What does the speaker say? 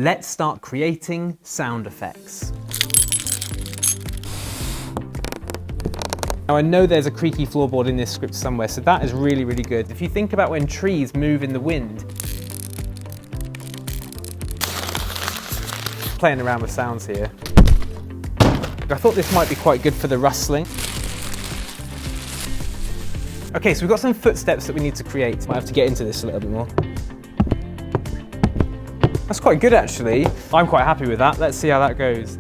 Let's start creating sound effects. Now I know there's a creaky floorboard in this script somewhere, so that is really, really good. If you think about when trees move in the wind, playing around with sounds here. I thought this might be quite good for the rustling. Okay, so we've got some footsteps that we need to create. Might have to get into this a little bit more. That's quite good actually. I'm quite happy with that. Let's see how that goes.